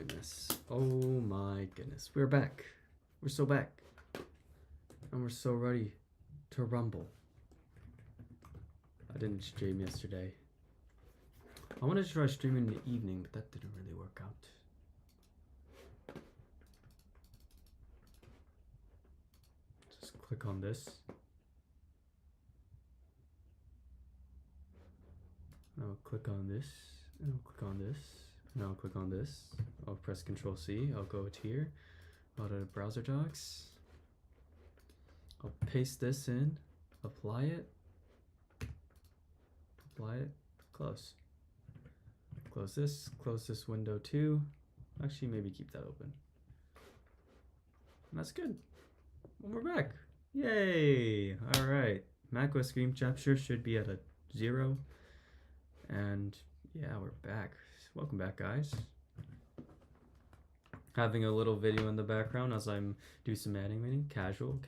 goodness. Oh my goodness. We're back. We're so back. And we're so ready to rumble. I didn't stream yesterday. I wanted to try streaming in the evening, but that didn't really work out. Just click on this. I'll click on this, and I'll click on this, and I'll click on this. I'll press Control C. I'll go to here. Go to browser docs. I'll paste this in, apply it, close. Close this window too. Actually, maybe keep that open. And that's good. And we're back. Yay! All right. macOS screen capture should be at a 0. And yeah, we're back. Welcome back, guys. Having a little video in the background as I'm do some animating. Casual.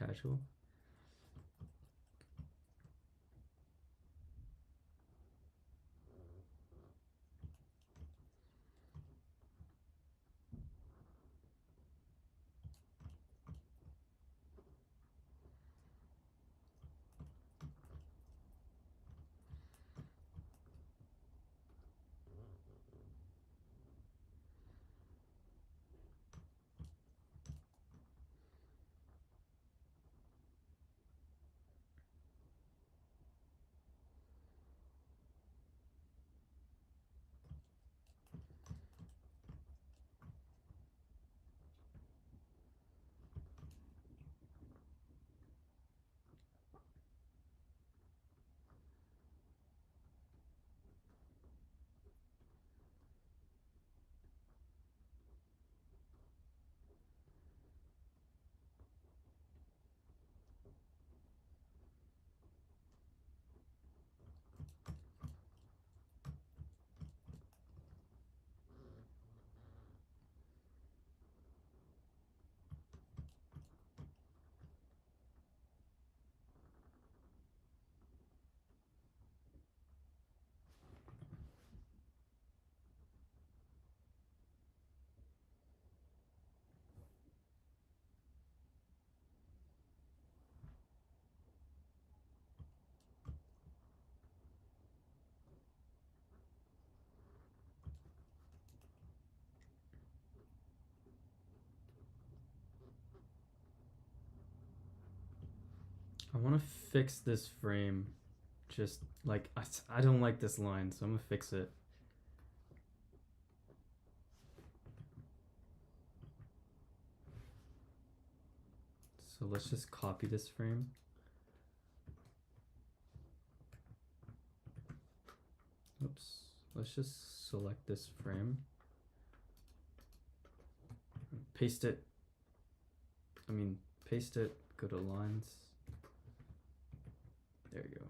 I want to fix this frame. Just like, I don't like this line, so I'm gonna fix it. So let's just copy this frame. Oops. Let's just select this frame. Paste it. Paste it. Go to lines. There you go.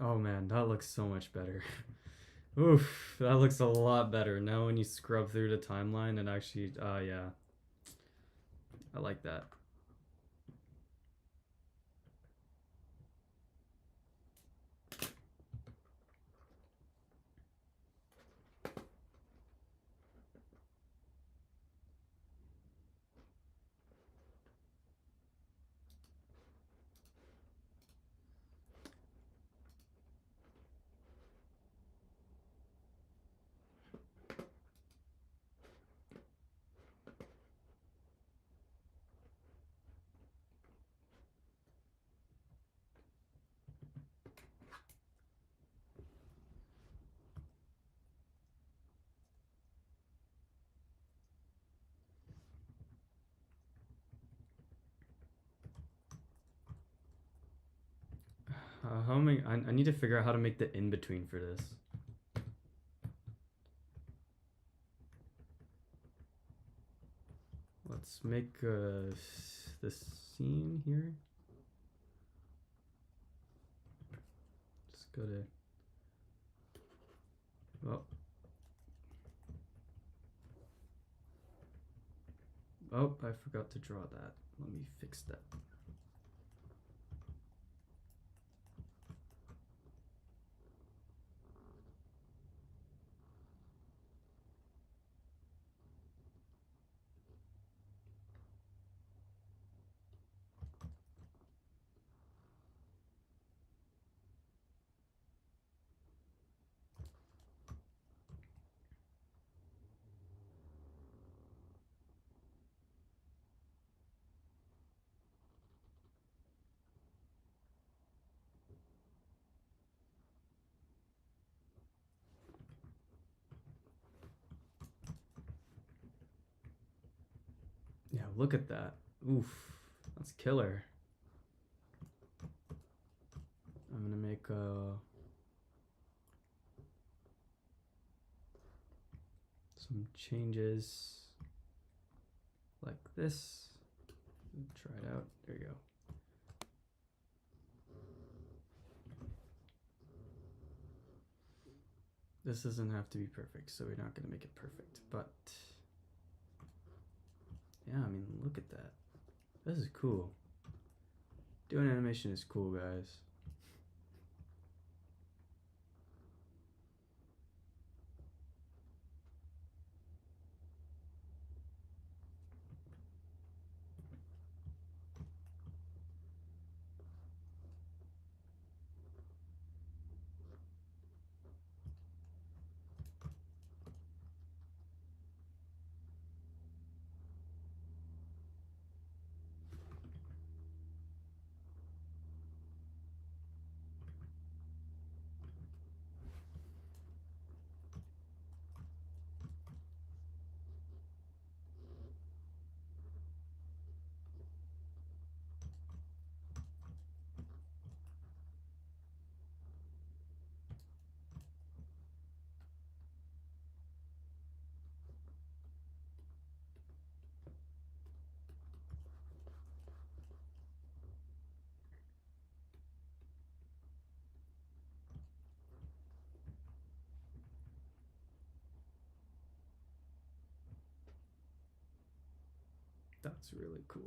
Oh man, that looks so much better. Oof, that looks a lot better. Now when you scrub through the timeline and actually, yeah. I like that. I need to figure out how to make the in-between for this. Let's make this scene here. Just go to, oh, I forgot to draw that. Let me fix that. look at that. Oof, that's killer. I'm gonna make some changes like this. Try it out. There you go. This doesn't have to be perfect, so we're not gonna make it perfect, but yeah, I mean, look at that. This is cool. Doing animation is cool, guys. That's really cool.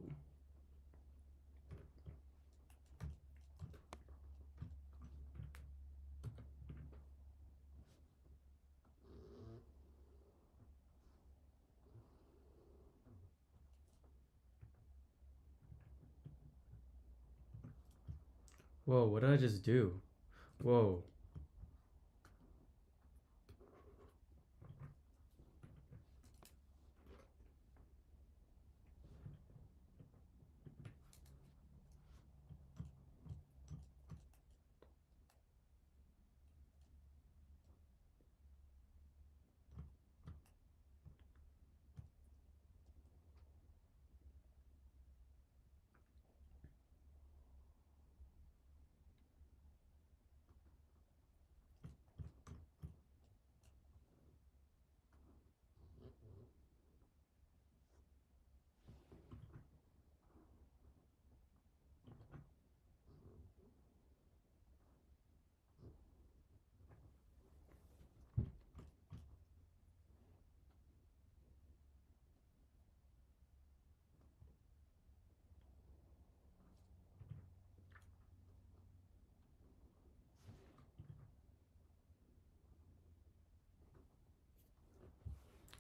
Whoa, what did I just do? Whoa.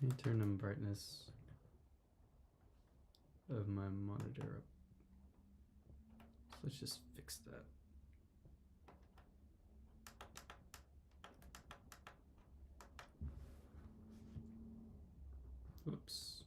Let me turn the brightness of my monitor up. So let's just fix that. Oops.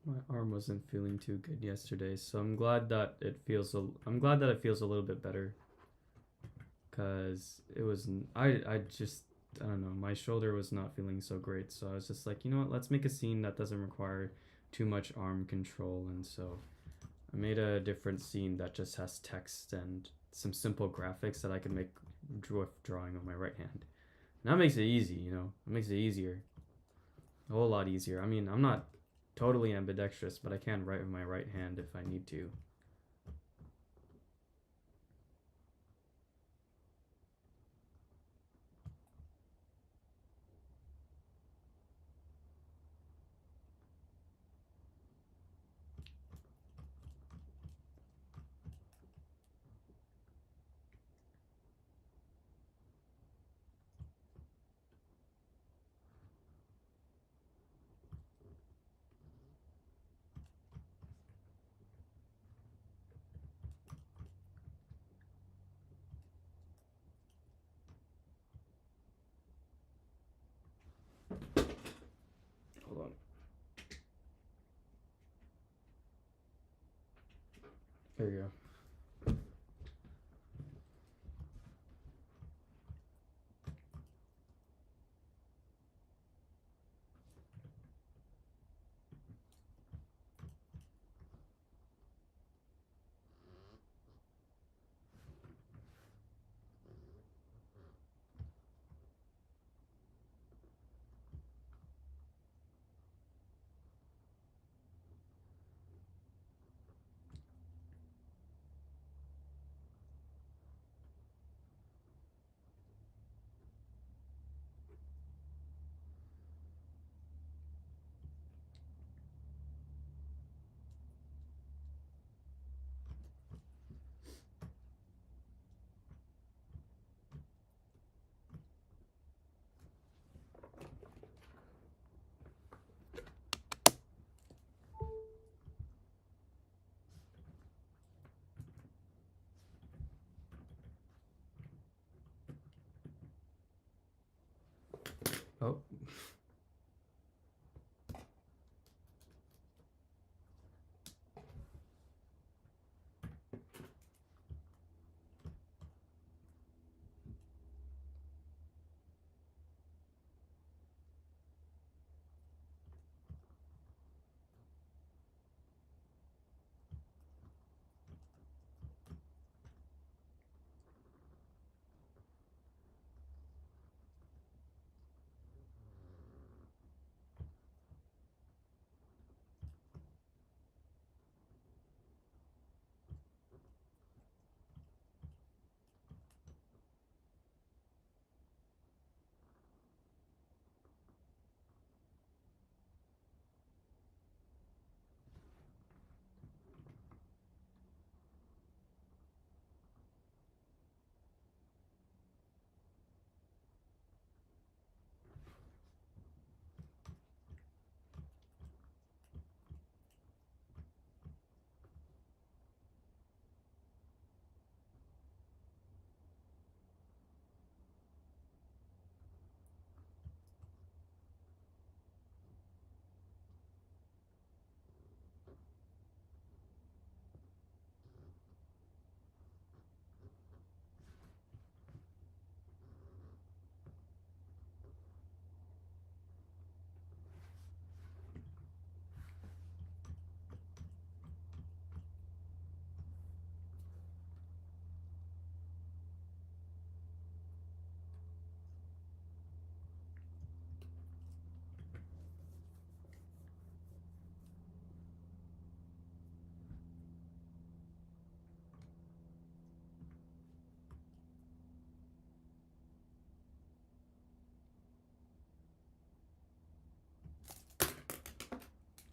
My arm wasn't feeling too good yesterday, so I'm glad that it feels a little bit better. Cause it was I don't know, my shoulder was not feeling so great, so I was just like, you know what, let's make a scene that doesn't require too much arm control. And so I made a different scene that just has text and some simple graphics that I can make drawing on my right hand. And that makes it easy, you know. It makes it easier, a whole lot easier. I mean, I'm not totally ambidextrous, but I can write with my right hand if I need to. Hold on. There you go. Oh.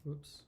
Whoops.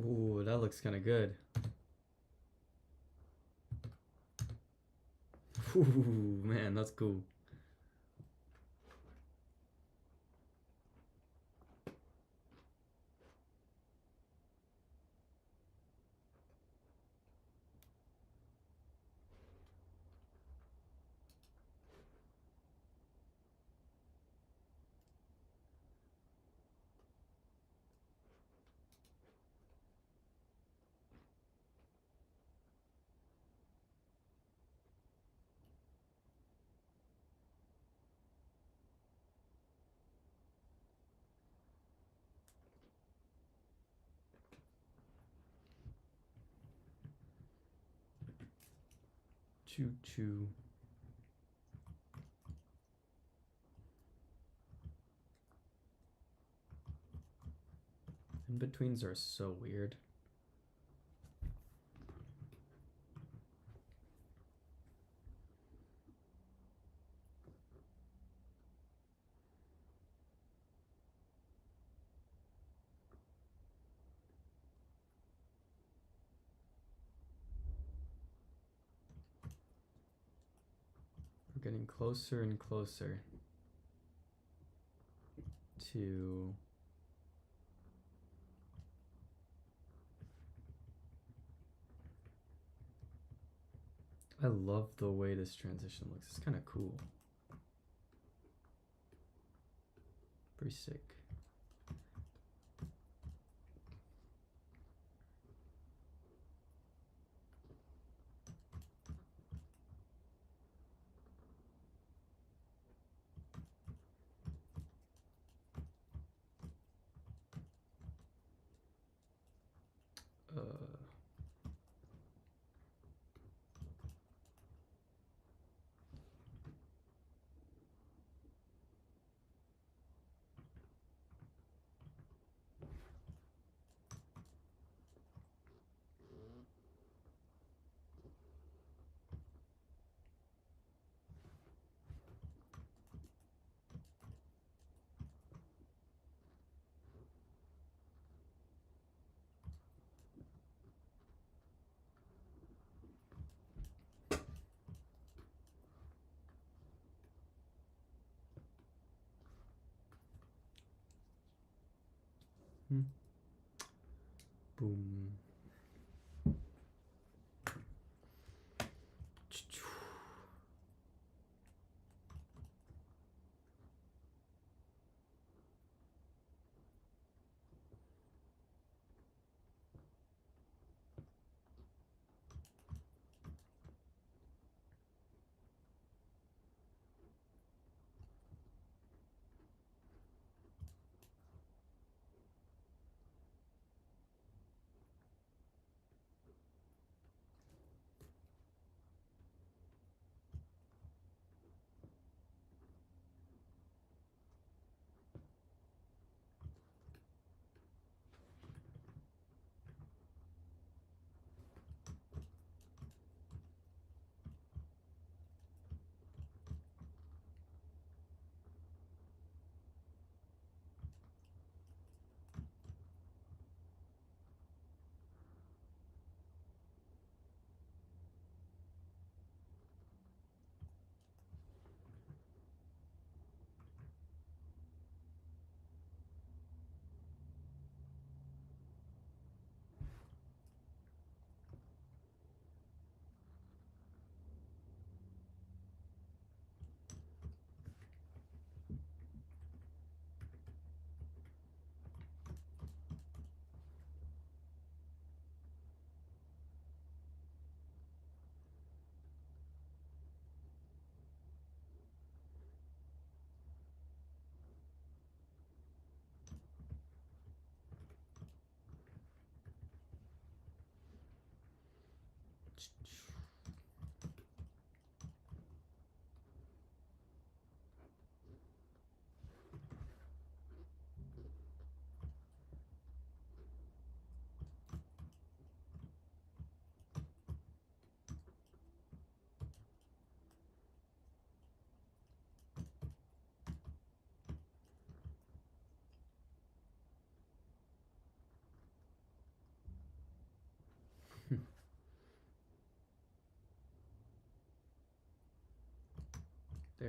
Ooh, that looks kind of good. Ooh, man, that's cool. Choo choo. In-betweens are so weird. We're getting closer and closer to I love the way this transition looks. It's kind of cool. Pretty sick. Boom.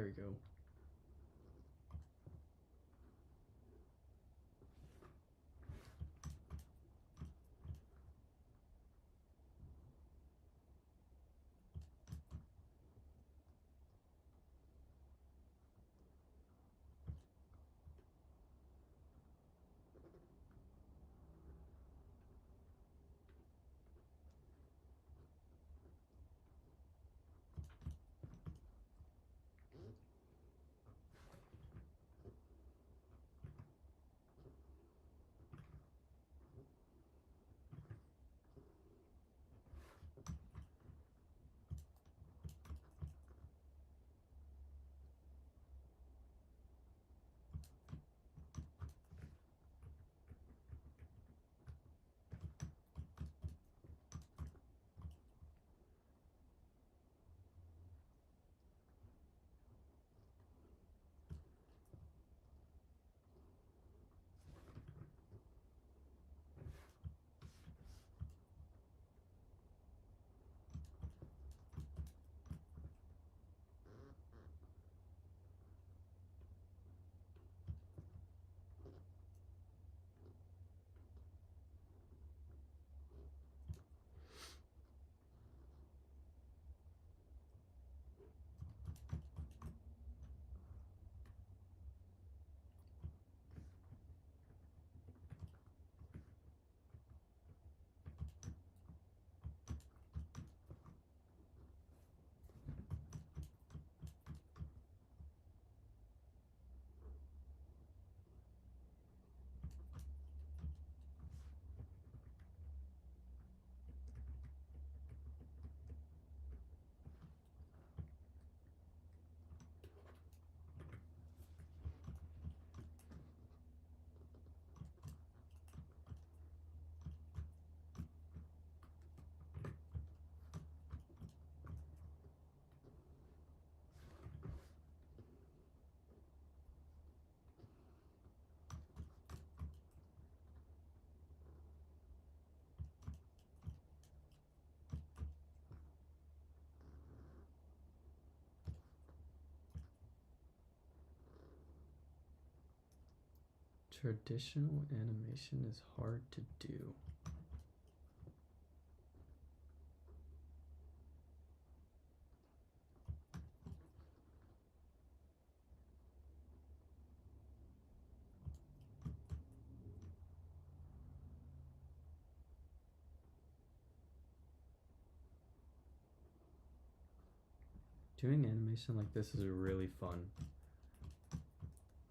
There we go. Traditional animation is hard to do. Doing animation like this is really fun.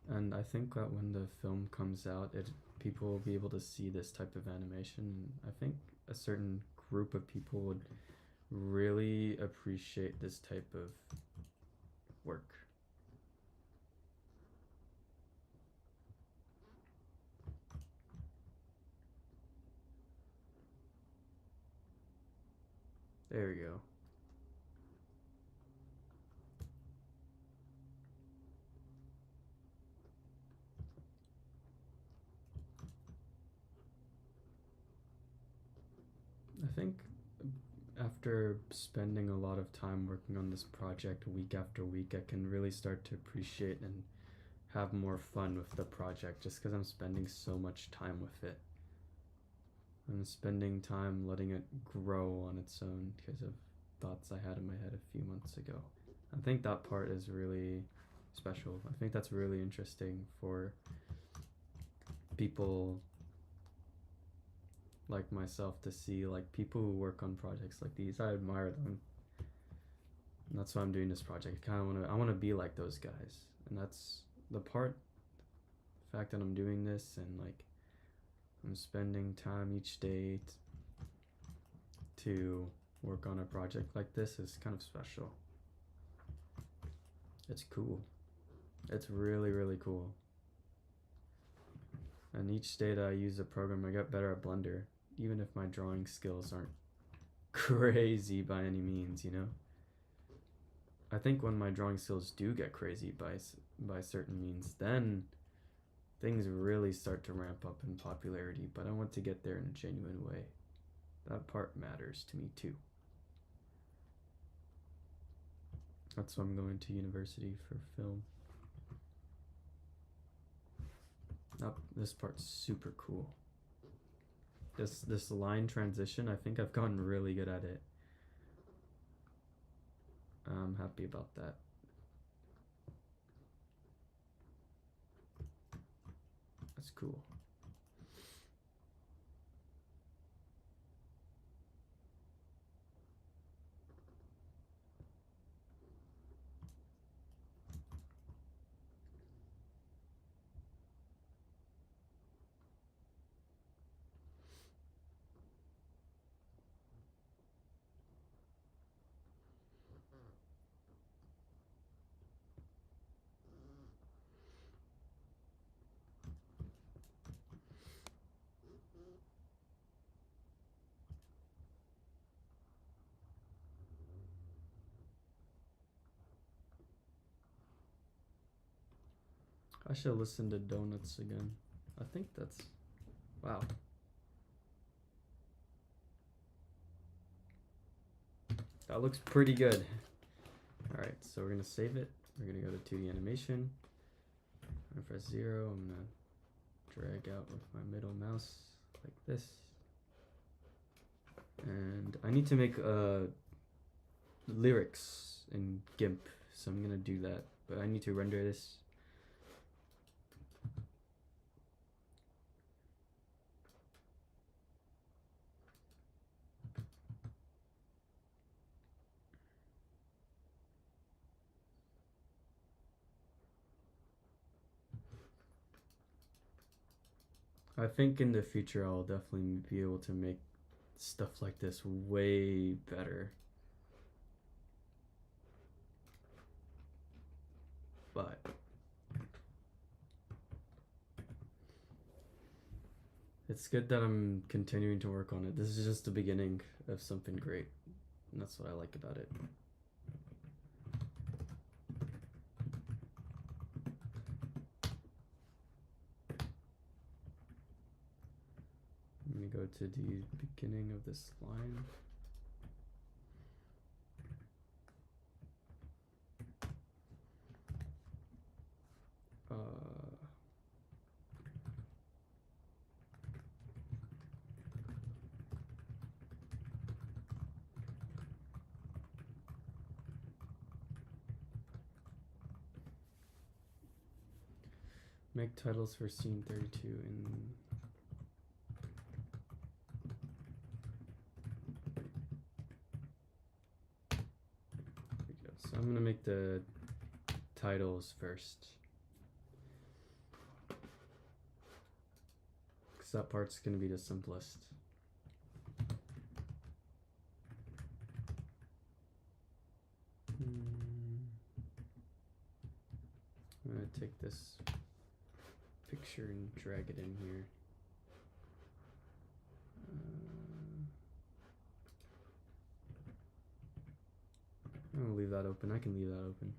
And I think that when the film comes out, people will be able to see this type of animation. I think a certain group of people would really appreciate this type of work. There we go. I think after spending a lot of time working on this project week after week, I can really start to appreciate and have more fun with the project just because I'm spending so much time with it. I'm spending time letting it grow on its own because of thoughts I had in my head a few months ago. I think that part is really special. I think that's really interesting for people like myself to see, like people who work on projects like these. I admire them. And that's why I'm doing this project. I want to be like those guys. And that's the fact that I'm doing this and like I'm spending time each day to work on a project like this is kind of special. It's cool. It's really, really cool. And each day that I use the program, I get better at Blender, even if my drawing skills aren't crazy by any means, you know? I think when my drawing skills do get crazy by certain means, then things really start to ramp up in popularity, but I want to get there in a genuine way. That part matters to me too. That's why I'm going to university for film. This part's super cool. This line transition, I think I've gotten really good at it. I'm happy about that. That's cool. I should listen to Donuts again. I think that's... Wow. That looks pretty good. Alright, so we're going to save it. We're going to go to 2D animation. I'm going to press 0. I'm going to drag out with my middle mouse like this. And I need to make lyrics in GIMP, so I'm going to do that. But I need to render this. I think in the future I'll definitely be able to make stuff like this way better. But it's good that I'm continuing to work on it. This is just the beginning of something great, and that's what I like about it. I'm going to go to the beginning of this line. Make titles for scene 32 in... So I'm gonna make the titles first, because that part's gonna be the simplest. I'm gonna take this picture and drag it in here. I'm gonna leave that open. I can leave that open.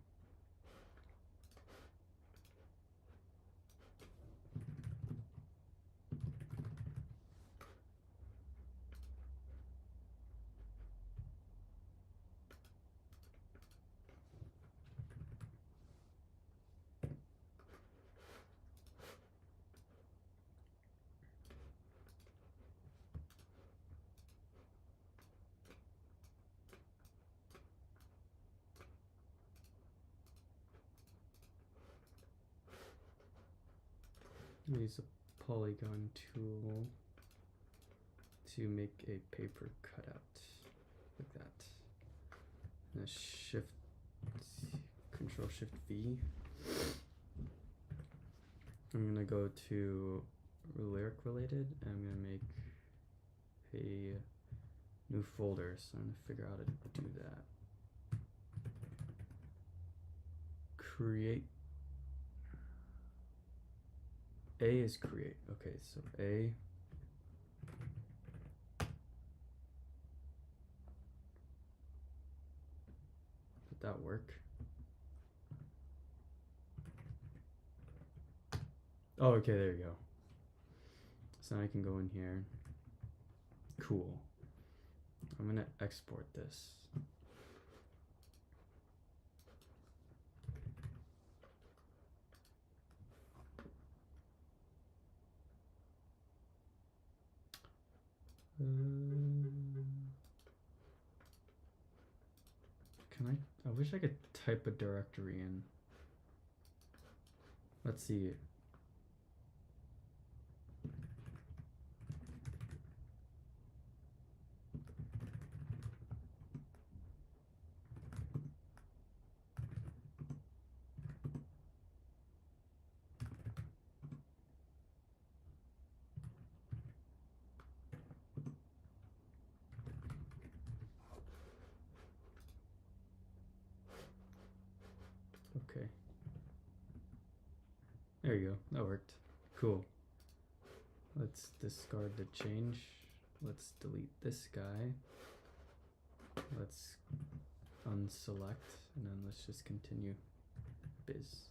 Use a polygon tool to make a paper cutout like that. And Control Shift V. I'm gonna go to lyric related, and I'm gonna make a new folder. So I'm gonna figure out how to do that. Create. A is create. Okay, so A. Did that work? Oh, okay, there you go. So now I can go in here. Cool. I'm gonna export this. I wish I could type a directory in. Let's see. Okay. There you go. That worked. Cool. Let's discard the change. Let's delete this guy. Let's unselect, and then let's just continue biz.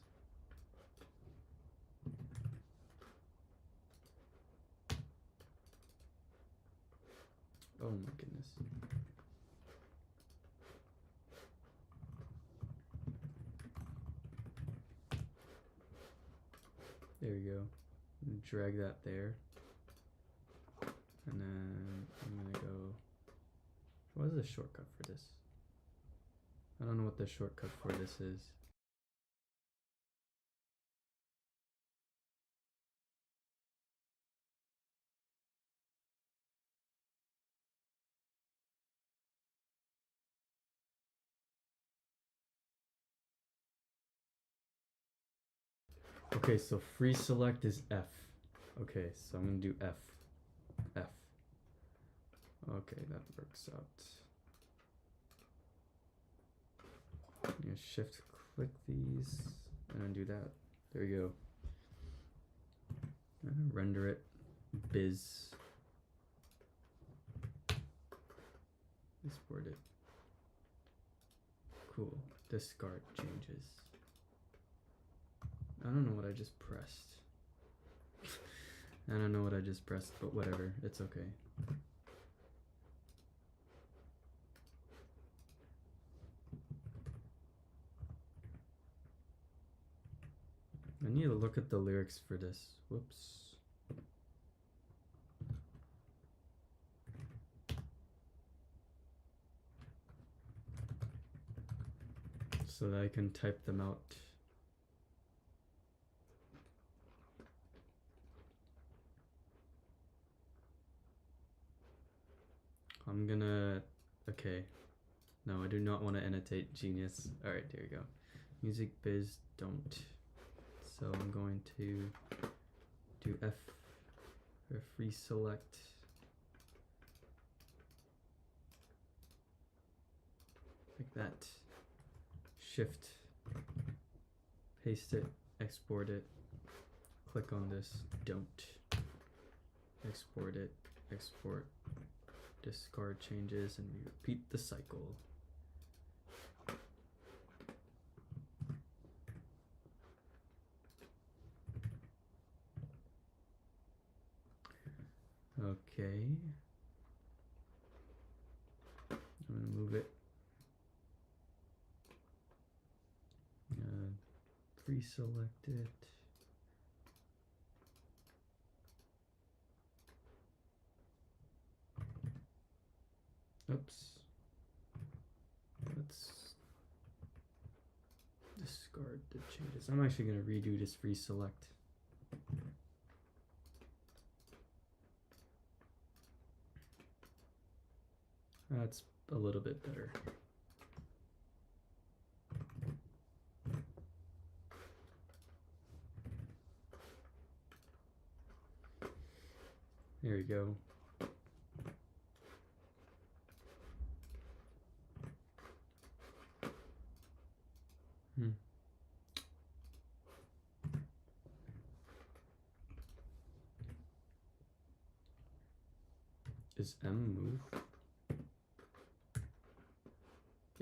Oh my goodness. There you go. Drag that there. And then I'm gonna go, what is the shortcut for this? I don't know what the shortcut for this is. Okay, so free select is F. Okay, so I'm gonna do F. F. Okay, that works out. You shift click these and undo that. There you go. And render it biz. Export it. Cool. Discard changes. I don't know what I just pressed. I don't know what I just pressed, but whatever. It's okay. I need to look at the lyrics for this. Whoops. So that I can type them out. I'm gonna, okay. No, I do not want to annotate Genius. All right, there you go. Music biz, don't. So I'm going to do F for free select. Like that. Shift, paste it, export it. Click on this, don't. Export it, export. Discard changes, and we repeat the cycle. Okay. I'm gonna move it. Pre-select it. Oops. Let's discard the changes. I'm actually going to redo this free select. That's a little bit better. There you go. Is M move?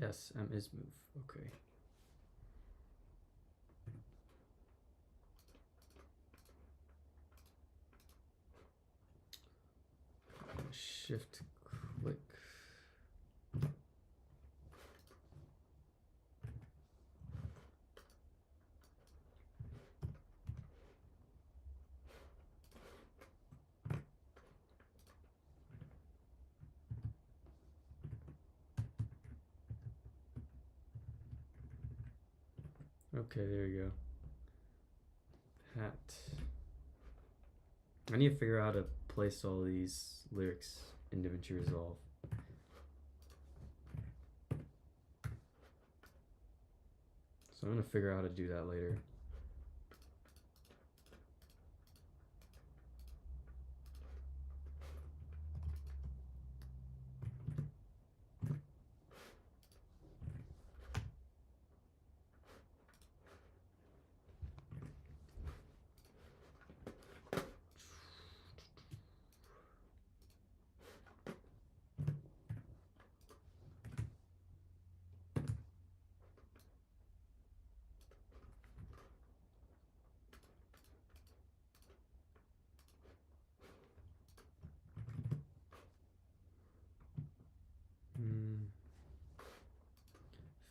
Yes, M is move. Okay. Shift click. Okay, there you go. Hat. I need to figure out how to place all these lyrics in DaVinci Resolve. So I'm gonna figure out how to do that later.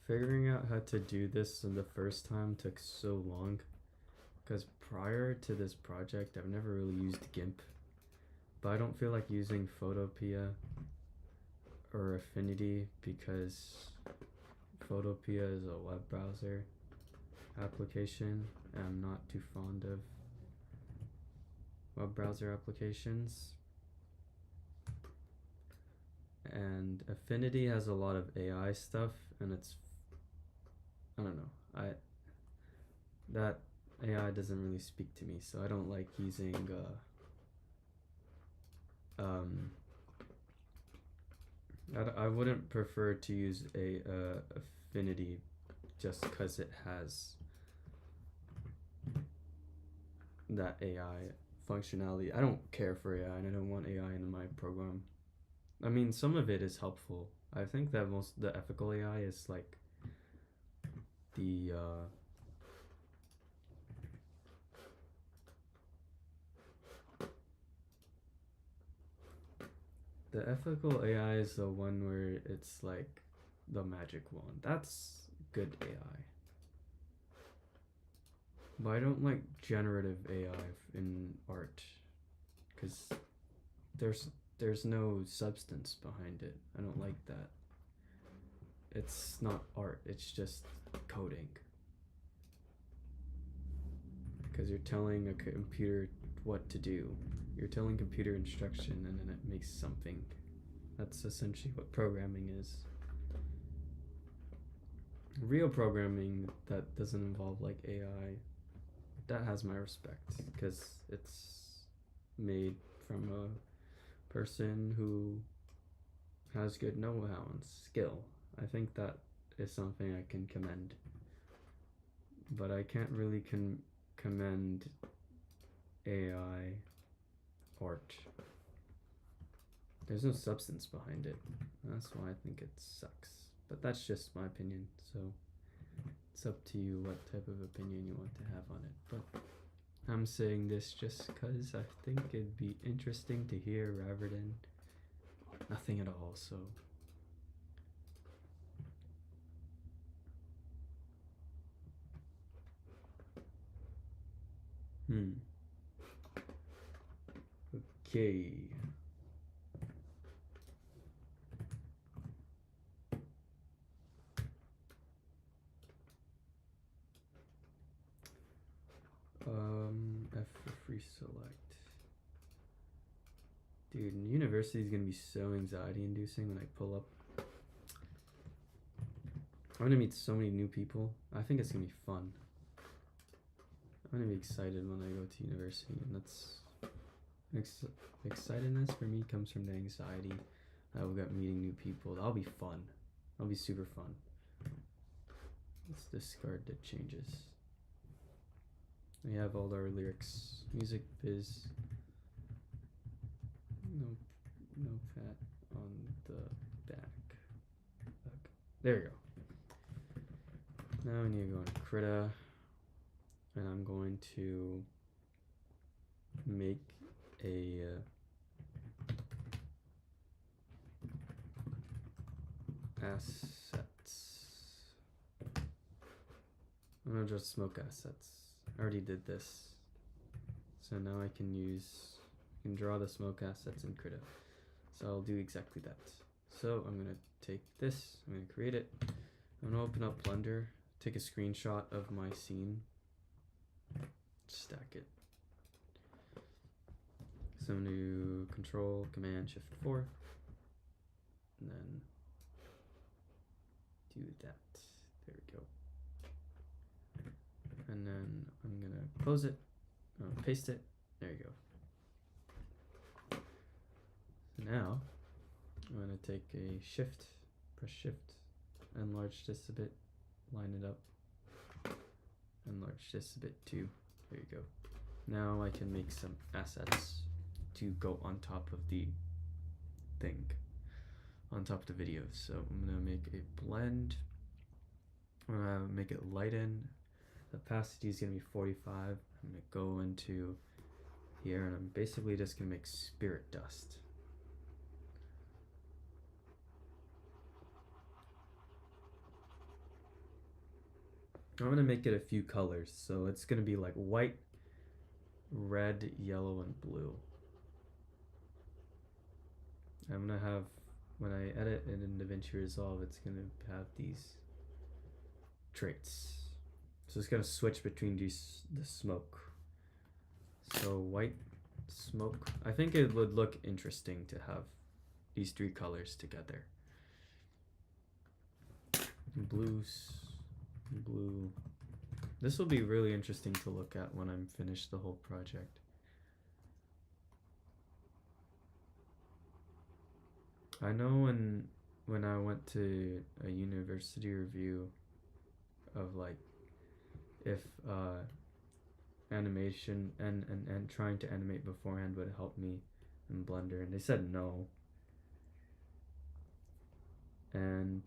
Figuring out how to do this the first time took so long because prior to this project I've never really used GIMP, but I don't feel like using Photopea or Affinity because Photopea is a web browser application and I'm not too fond of web browser applications. And Affinity has a lot of AI stuff and it's, I don't know, that AI doesn't really speak to me, so I don't like using I wouldn't prefer to use a Affinity just because it has that AI functionality. I don't care for AI and I don't want AI in my program. I mean, some of it is helpful. I think that the ethical AI is like the ethical AI is the one where it's like the magic wand. That's good AI. But I don't like generative AI in art because there's no substance behind it. I don't like that. It's not art, it's just coding. Because you're telling a computer what to do. You're telling computer instruction and then it makes something. That's essentially what programming is. Real programming that doesn't involve like AI, that has my respect because it's made from a person who has good know-how and skill. I think that is something I can commend. But I can't really commend AI art. There's no substance behind it. That's why I think it sucks. But that's just my opinion, so it's up to you what type of opinion you want to have on it. But I'm saying this just because I think it'd be interesting to hear rather than nothing at all, so. Okay. F for free select. Dude, university is gonna be so anxiety inducing when I pull up. I'm gonna meet so many new people. I think it's gonna be fun. I'm gonna be excited when I go to university, and that's excitedness for me comes from the anxiety that we'll get meeting new people. That'll be fun. That'll be super fun. Let's discard the changes. We have all our lyrics. Music biz. No pat on the back. There we go. Now we need to go into krita, and I'm going to make a assets. I'm gonna just smoke assets. I already did this, so now I can draw the smoke assets in krita. So I'll do exactly that. So I'm gonna take this, I'm gonna create it. I'm gonna open up Blender. It take a screenshot of my scene, stack it. So I'm gonna do Control Command Shift 4, and then do that. There we go. And then I'm gonna close it, paste it. There you go. Now I'm gonna take a shift, press shift, enlarge this a bit, line it up, enlarge this a bit too. There you go. Now I can make some assets to go on top of the thing, on top of the video. So I'm gonna make a blend. I'm gonna make it lighten. The opacity is gonna be 45. I'm gonna go into here and I'm basically just gonna make spirit dust. I'm gonna make it a few colors, so it's gonna be like white, red, yellow, and blue. I'm gonna have, when I edit it in DaVinci Resolve, it's gonna have these traits. So it's gonna switch between the smoke. So white, smoke. I think it would look interesting to have these three colors together. Blues, blue. This will be really interesting to look at when I'm finished the whole project. I know when I went to a university review of like if animation and trying to animate beforehand would help me in Blender, and they said no. And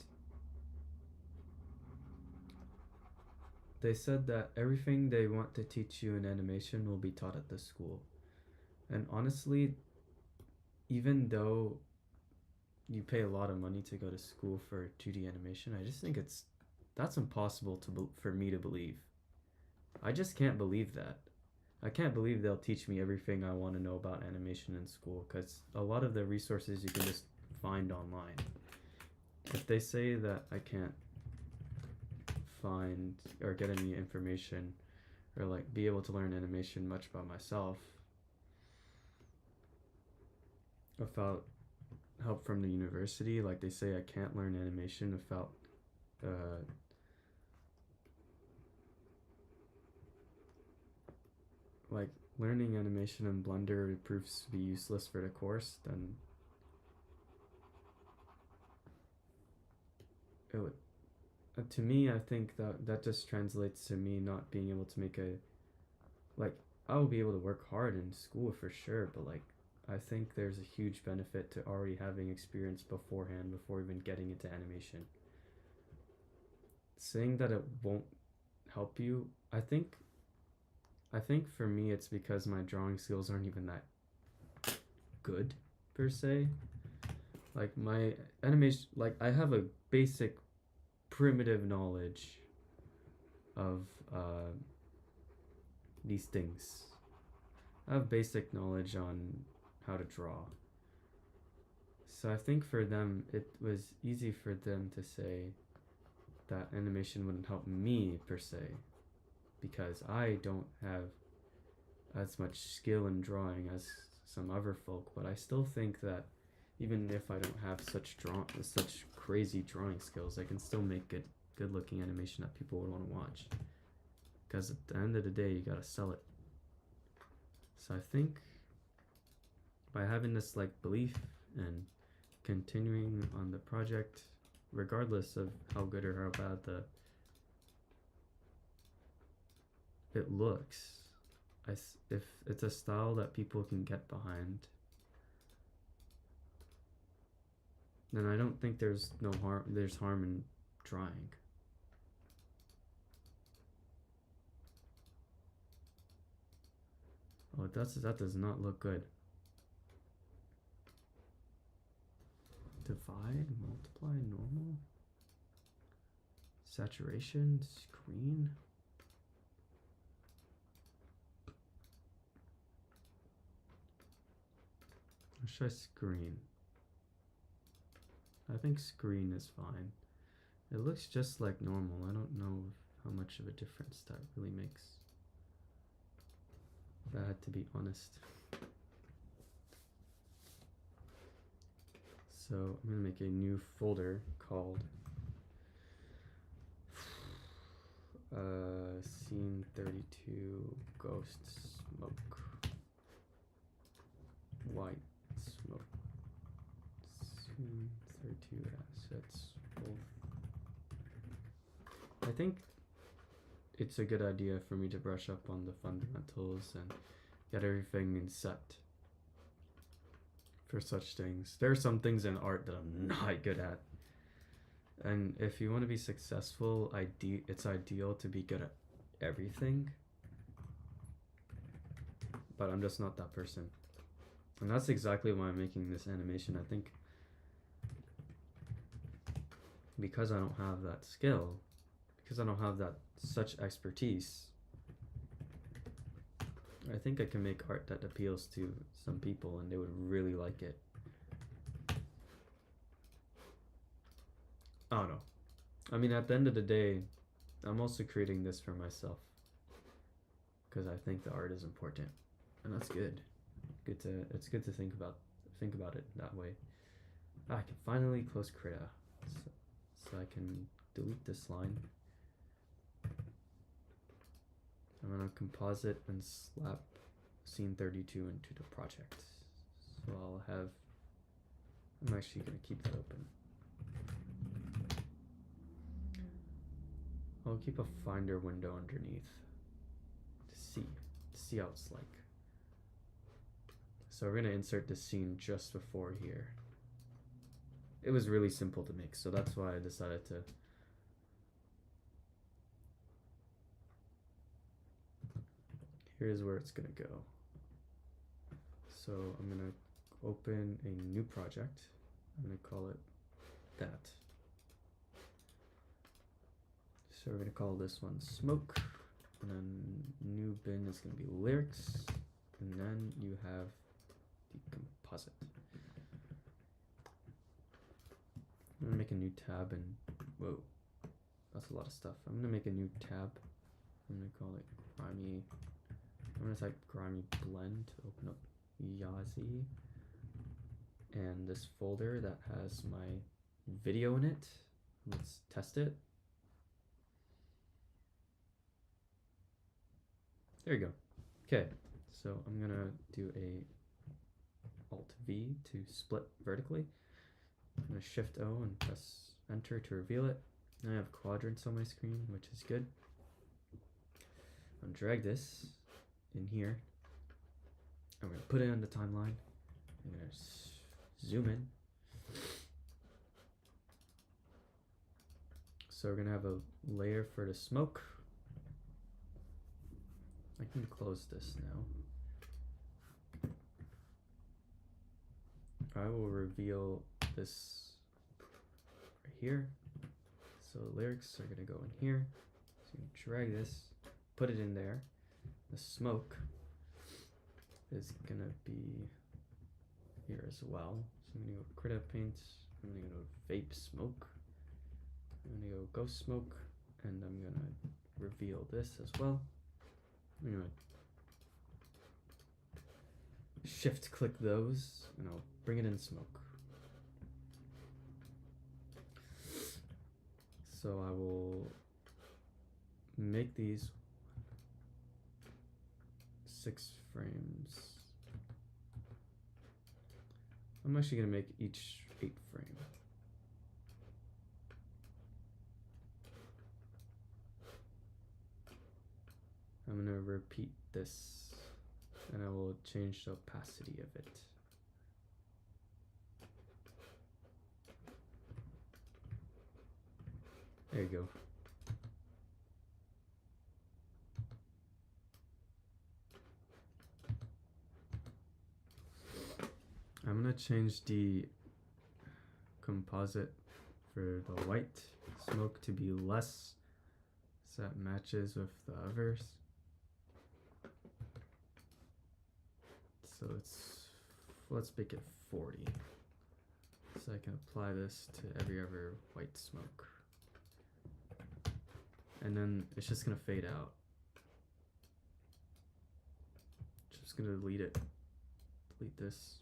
they said that everything they want to teach you in animation will be taught at the school. And honestly, even though you pay a lot of money to go to school for 2D animation, I just think that's impossible for me to believe. I just can't believe that. I can't believe they'll teach me everything I want to know about animation in school, because a lot of the resources you can just find online. If they say that I can't find or get any information or like be able to learn animation much by myself without help from the university, like they say I can't learn animation without like learning animation in Blender proves to be useless for the course, then it would, to me, I think that just translates to me not being able to make like, I will be able to work hard in school for sure, but like, I think there's a huge benefit to already having experience beforehand before even getting into animation. Saying that it won't help you, I think for me it's because my drawing skills aren't even that good per se. Like my animation, like I have a basic primitive knowledge of these things. I have basic knowledge on how to draw. So I think for them it was easy for them to say that animation wouldn't help me per se, because I don't have as much skill in drawing as some other folk, but I still think that even if I don't have such crazy drawing skills, I can still make good looking animation that people would want to watch. Because at the end of the day, you gotta sell it. So I think by having this like belief and continuing on the project, regardless of how good or how bad it looks, if it's a style that people can get behind, then I don't think there's harm in trying. Oh, that does not look good. Divide, multiply, normal, saturation, screen. Or should I screen? I think screen is fine. It looks just like normal. I don't know how much of a difference that really makes. If I had to be honest. So I'm gonna make a new folder called scene 32 ghost smoke, white smoke, scene 32 assets. I think it's a good idea for me to brush up on the fundamentals and get everything in set for such things. There are some things in art that I'm not good at. And if you want to be successful, it's ideal to be good at everything. But I'm just not that person. And that's exactly why I'm making this animation. I think because I don't have that skill, because I don't have that such expertise, I think I can make art that appeals to some people and they would really like it. I don't know. I mean, at the end of the day, I'm also creating this for myself because I think the art is important, and that's good. It's good to think about it that way. I can finally close krita, so I can delete this line. I'm gonna composite and slap scene 32 into the project. So I'm actually gonna keep that open. I'll keep a finder window underneath to see how it's like. So we're gonna insert this scene just before here. It was really simple to make, so that's why I decided to. Here's where it's gonna go. So I'm gonna open a new project. I'm gonna call it that. So we're gonna call this one smoke, and then new bin is gonna be lyrics, and then you have the composite. I'm gonna make a new tab, and whoa, that's a lot of stuff. I'm gonna make a new tab. I'm gonna call it grimy. I'm gonna type grimy blend to open up yazi, and this folder that has my video in it. Let's test it. There you go. Okay, so I'm gonna do a Alt V to split vertically. I'm gonna Shift O and press Enter to reveal it. Now I have quadrants on my screen, which is good. I'm gonna drag this in here. I'm gonna put it on the timeline. I'm gonna zoom in. So we're gonna have a layer for the smoke. I can close this now. I will reveal this right here. So lyrics are gonna go in here. So you drag this, put it in there. The smoke is gonna be here as well. So I'm gonna go krita paint. I'm gonna go vape smoke. I'm gonna go ghost smoke, and I'm gonna reveal this as well. I'm gonna shift click those and I'll bring it in smoke. So I will make these 6 frames. I'm actually gonna make each 8 frame. I'm gonna repeat this and I will change the opacity of it. There you go. I'm gonna change the composite for the white smoke to be less so that matches with the others. So let's make it 40. So I can apply this to every other white smoke. and then it's just gonna fade out. Just gonna delete it. Delete this.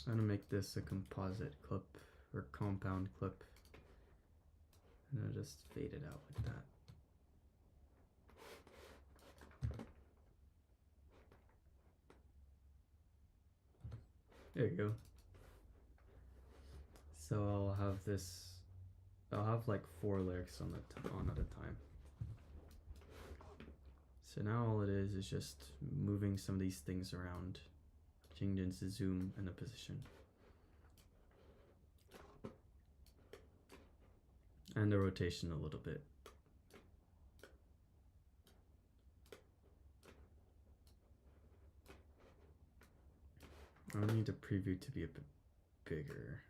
I'm gonna make this a composite clip or compound clip, and I'll just fade it out like that. There you go. So I'll have this. I'll have like 4 lyrics on at a time. So now all it is just moving some of these things around, changing the zoom and the position, and the rotation a little bit. I need the preview to be a bit bigger.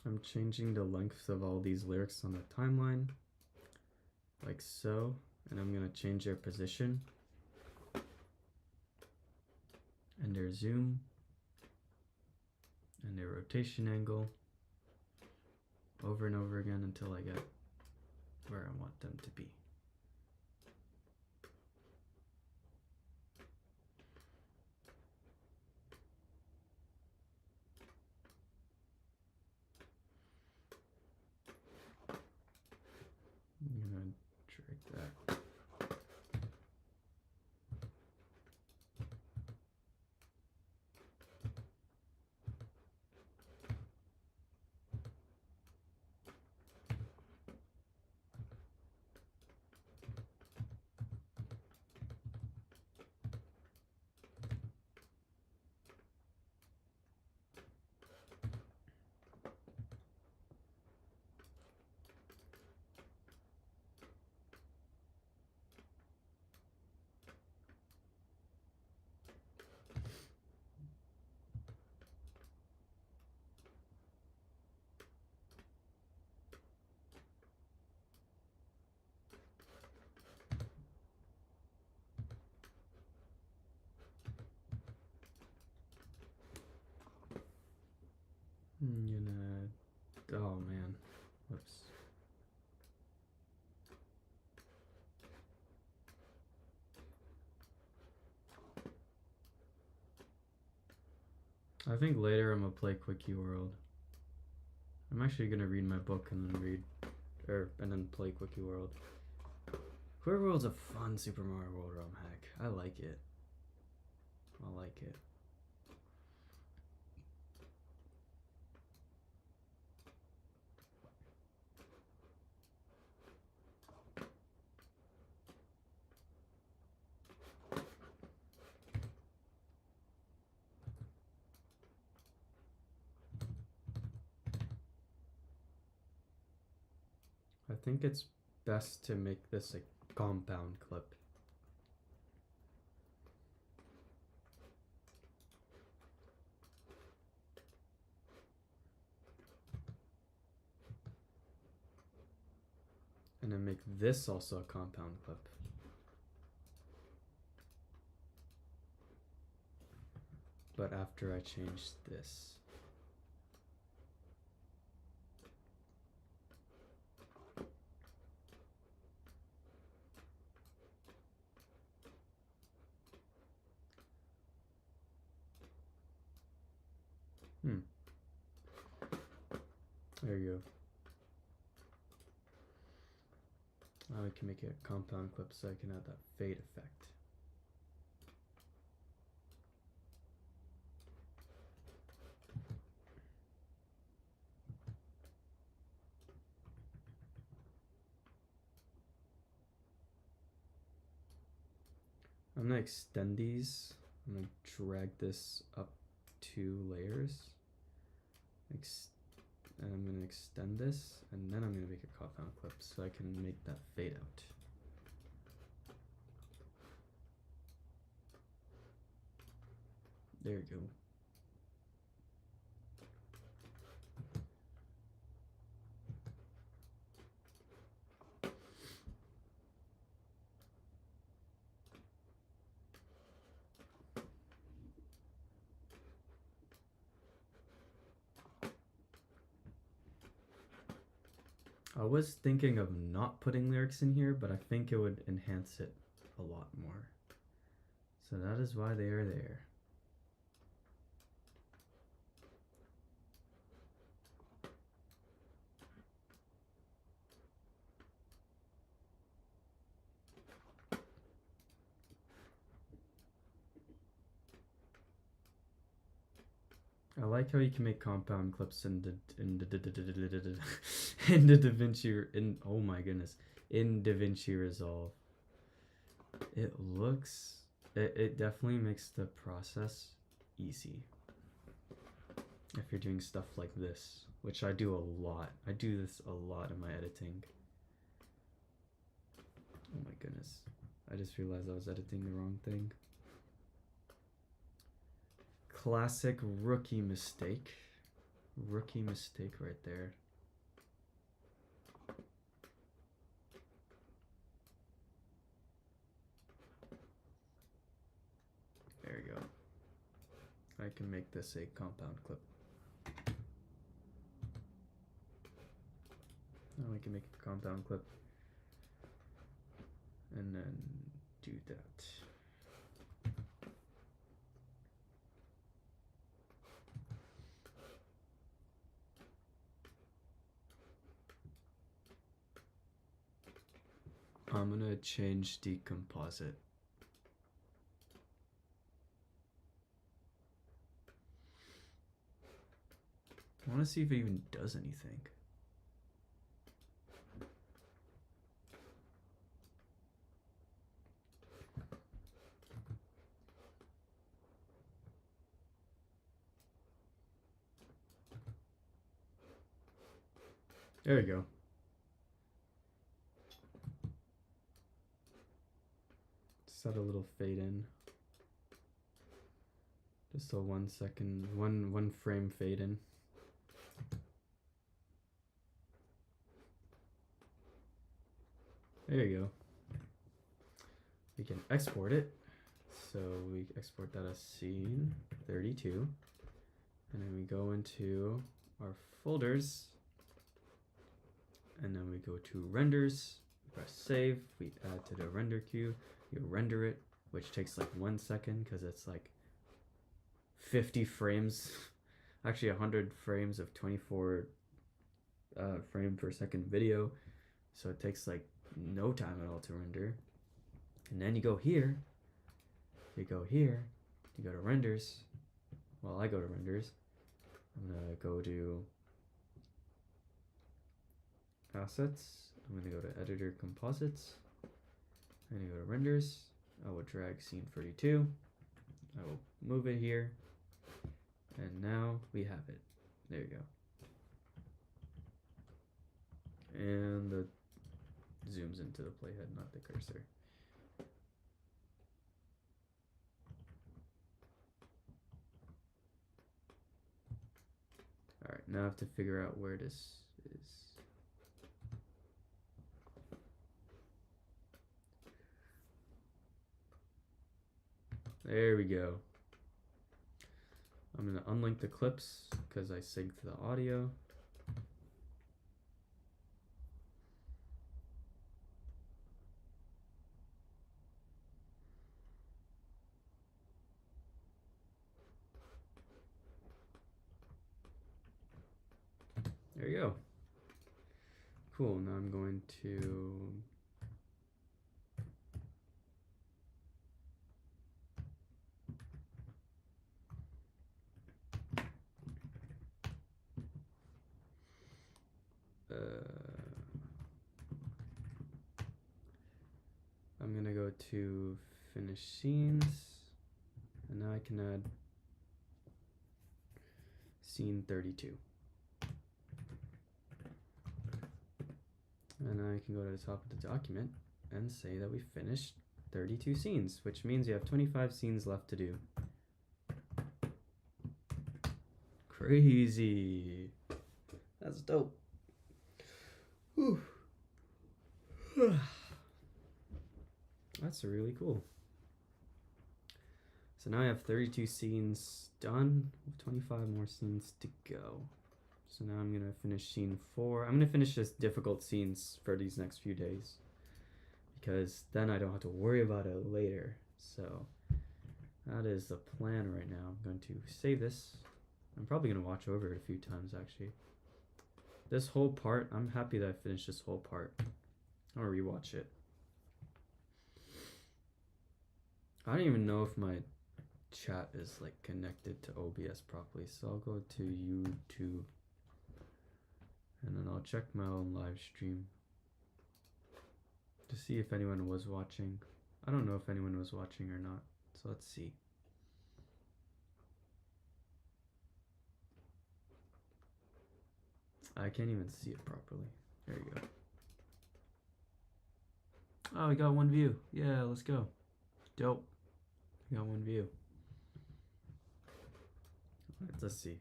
I'm changing the length of all these lyrics on the timeline, like so, and I'm going to change their position and their zoom and their rotation angle over and over again until I get where I want them to be. I'm gonna drag that. Oh man, whoops. I think later I'm gonna play Quickie World. I'm actually gonna read my book and then play Quickie World. Quickie World's a fun Super Mario World ROM hack. I like it. I like it. I think it's best to make this a compound clip. And then make this also a compound clip. But after I change this. There you go. Now I can make it a compound clip so I can add that fade effect. I'm gonna extend these. I'm gonna drag this up 2 layers. And I'm gonna extend this, and then I'm gonna make a compound clip so I can make that fade out. There you go. I was thinking of not putting lyrics in here, but I think it would enhance it a lot more. So that is why they are there. I like how you can make compound clips in DaVinci oh my goodness, in DaVinci Resolve. It definitely makes the process easy if you're doing stuff like this, which I do a lot. I do this a lot in my editing. Oh my goodness, I just realized I was editing the wrong thing. Classic rookie mistake. Rookie mistake right there. There you go. I can make this a compound clip. Now I can make a compound clip. And then do that. I'm gonna change the composite. I wanna see if it even does anything. There you go. Set a little fade in. Just a 1 second, one frame fade in. There you go. We can export it. So we export that as scene 32. And then we go into our folders. And then we go to renders, press save, we add to the render queue, you render it, which takes like 1 second because it's like 50 frames, actually 100 frames of 24 frame per second video. So it takes like no time at all to render. And then you go here, you go to renders. Well, I go to renders. I'm gonna go to assets. I'm going to go to editor composites. I'm going to go to renders. I will drag scene 32. I will move it here. And now we have it. There you go. And the zooms into the playhead, not the cursor. All right, now I have to figure out where this is. There we go. I'm going to unlink the clips because I synced the audio. we go. Cool, now I'm going to I'm gonna go to finish scenes, and now I can add scene 32. And now I can go to the top of the document and say that we finished 32 scenes, which means you have 25 scenes left to do. Crazy. That's dope. Whew. That's really cool. So now I have 32 scenes done, 25 more scenes to go. So now I'm gonna finish scene 4. I'm gonna finish this difficult scenes for these next few days, because then I don't have to worry about it later. So that is the plan right now. I'm going to save this. I'm probably gonna watch over it a few times actually. This whole part, I'm happy that I finished this whole part. I'll rewatch it. I don't even know if my chat is like connected to OBS properly, so I'll go to YouTube and then I'll check my own live stream to see if anyone was watching. I don't know if anyone was watching or not, so let's see. I can't even see it properly. There you go. Oh, we got one view. Yeah, let's go. Dope. We got one view. Let's see.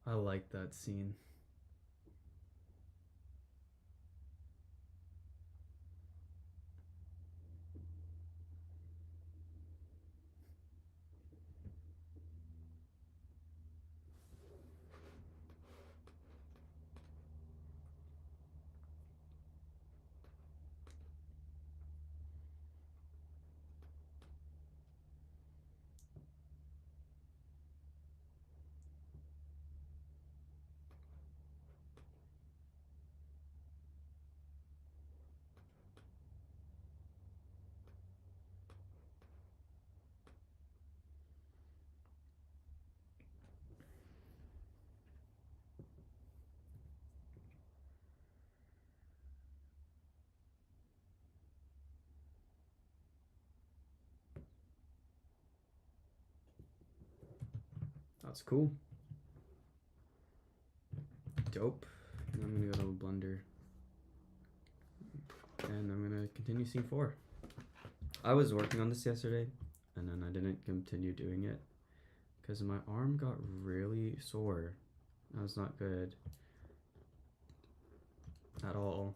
I like that scene. That's cool. Dope. And I'm gonna go to Blender. And I'm gonna continue scene 4. I was working on this yesterday, and then I didn't continue doing it because my arm got really sore. That was not good at all.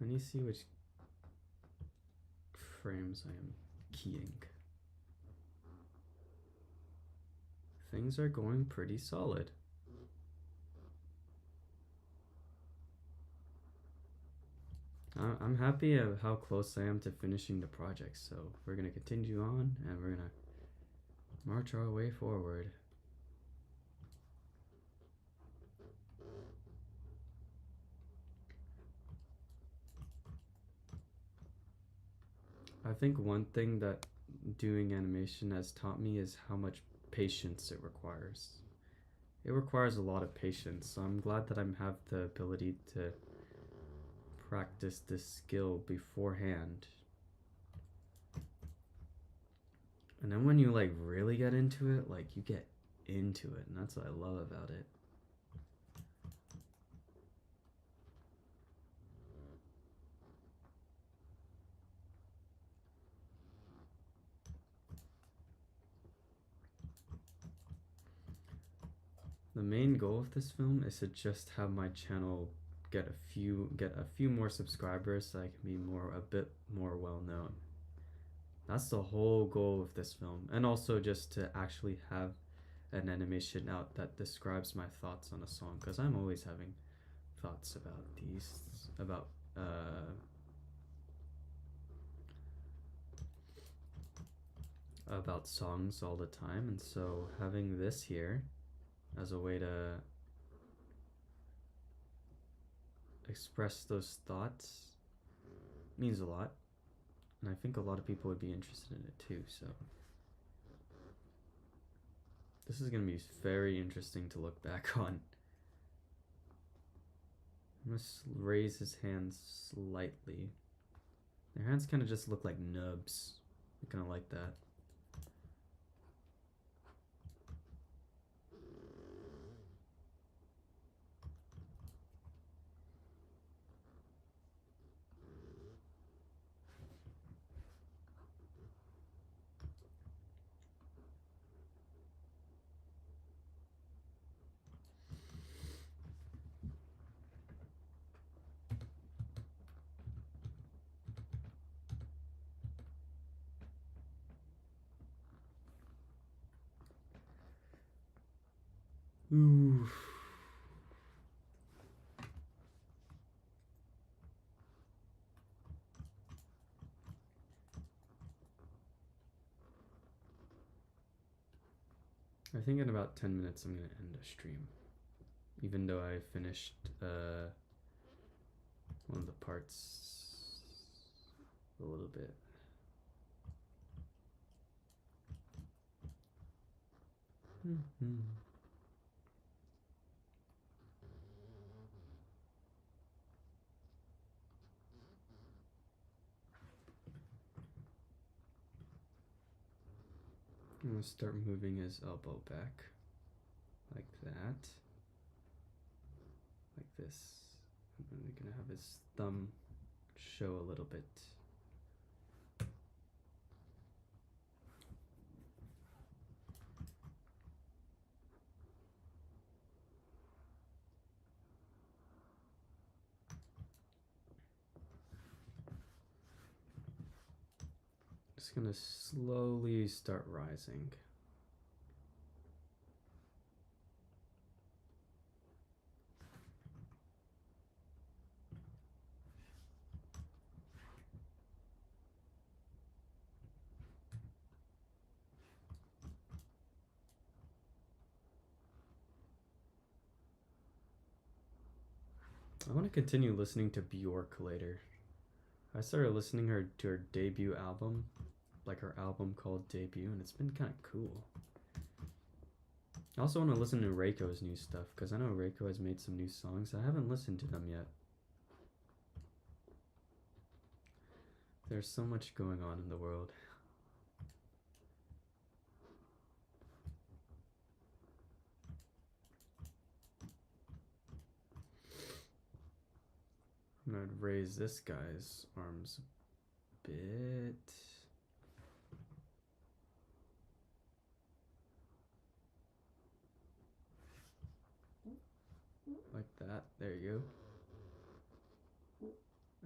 I need to see which frames I am keying. Things are going pretty solid. I'm happy of how close I am to finishing the project, so we're gonna continue on and we're gonna march our way forward. I think one thing that doing animation has taught me is how much patience it requires. It requires a lot of patience, so I'm glad that I have the ability to practice this skill beforehand. And then when you like really get into it, like you get into it, and that's what I love about it. The main goal of this film is to just have my channel get a few more subscribers so I can be a bit more well known. That's the whole goal of this film, and also just to actually have an animation out that describes my thoughts on a song, because I'm always having thoughts about songs all the time, and so having this here as a way to express those thoughts means a lot, and I think a lot of people would be interested in it too. So this is gonna be very interesting to look back on. I'm gonna raise his hands slightly. Their hands kind of just look like nubs. I kind of like that. Ooh. I think in about 10 minutes I'm gonna end the stream, even though I finished one of the parts a little bit. I'm gonna start moving his elbow back like that, like this. And then we're gonna have his thumb show a little bit. Just gonna slowly start rising. I want to continue listening to Bjork later. I started listening to her debut album, like her album called Debut, and it's been kind of cool. I also want to listen to Reiko's new stuff, because I know Reiko has made some new songs. I haven't listened to them yet. There's so much going on in the world. I'm gonna raise this guy's arms a bit. Like that. There you go.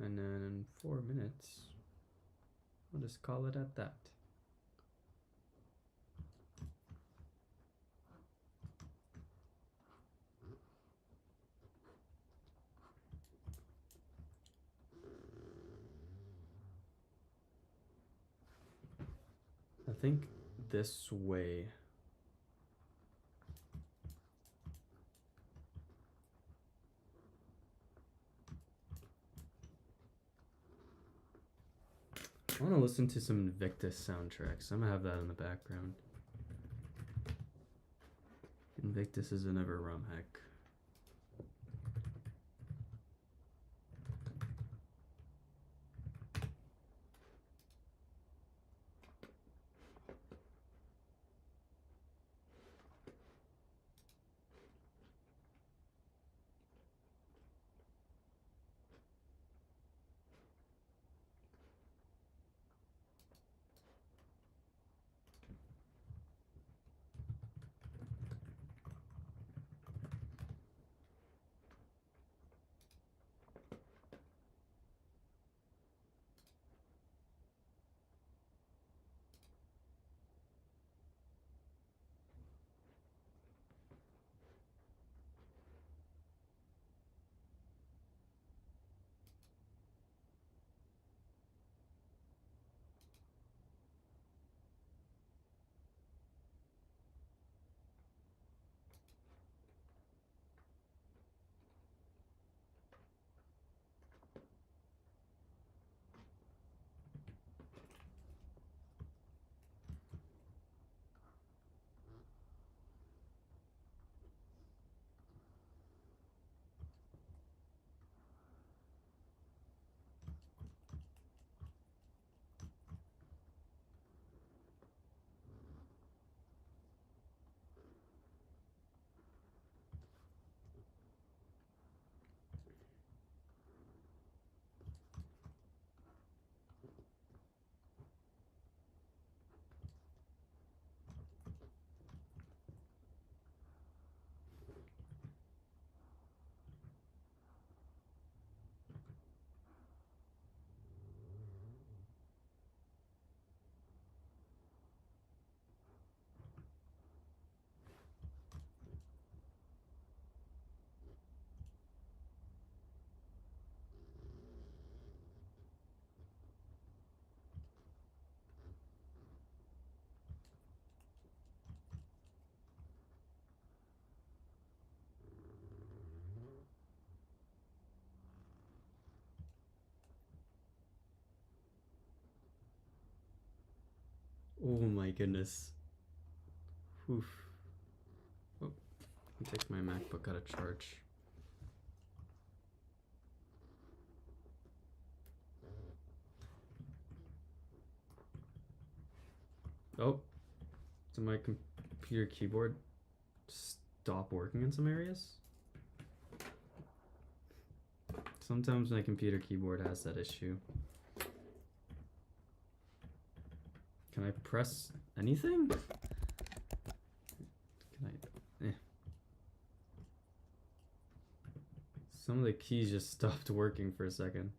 And then in 4 minutes, I'll just call it at that. I think this way. I want to listen to some Invictus soundtracks. I'm gonna have that in the background. Invictus is another rum hack. Oh my goodness. Oof. Oh, I'll take my MacBook out of charge. Oh, did my computer keyboard stop working in some areas? Sometimes my computer keyboard has that issue. Can I press anything? Can I? Some of the keys just stopped working for a second.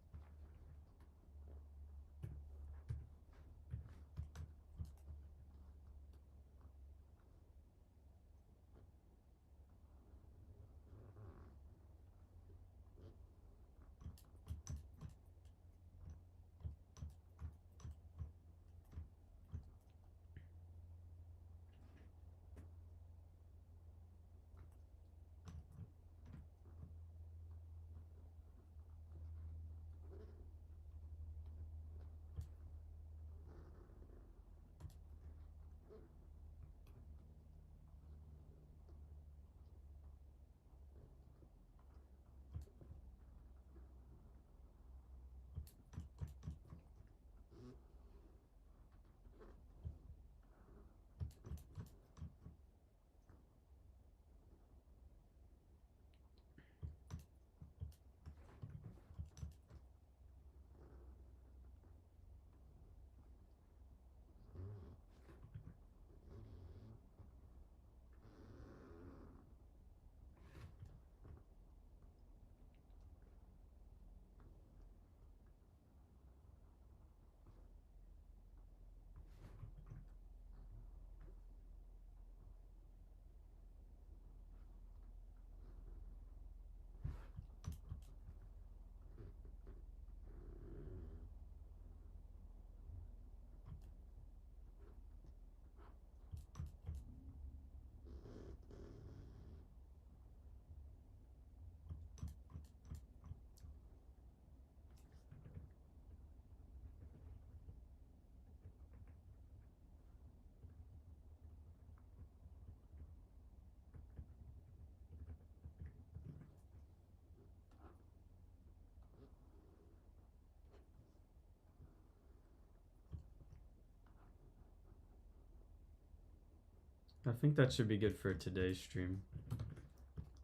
I think that should be good for today's stream.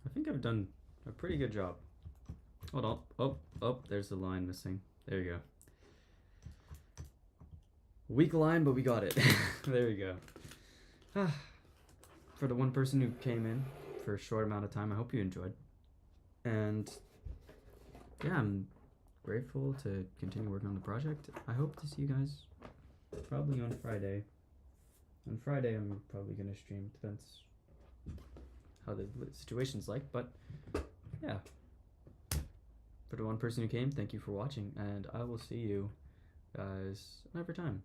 I think I've done a pretty good job. Hold on. Oh, there's the line missing. There you go. Weak line, but we got it. There we go. For the one person who came in for a short amount of time, I hope you enjoyed. And yeah, I'm grateful to continue working on the project. I hope to see you guys probably on Friday. On Friday, I'm probably going to stream. Depends how the situation's like, but yeah. For the one person who came, thank you for watching, and I will see you guys another time.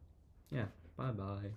Yeah, bye-bye.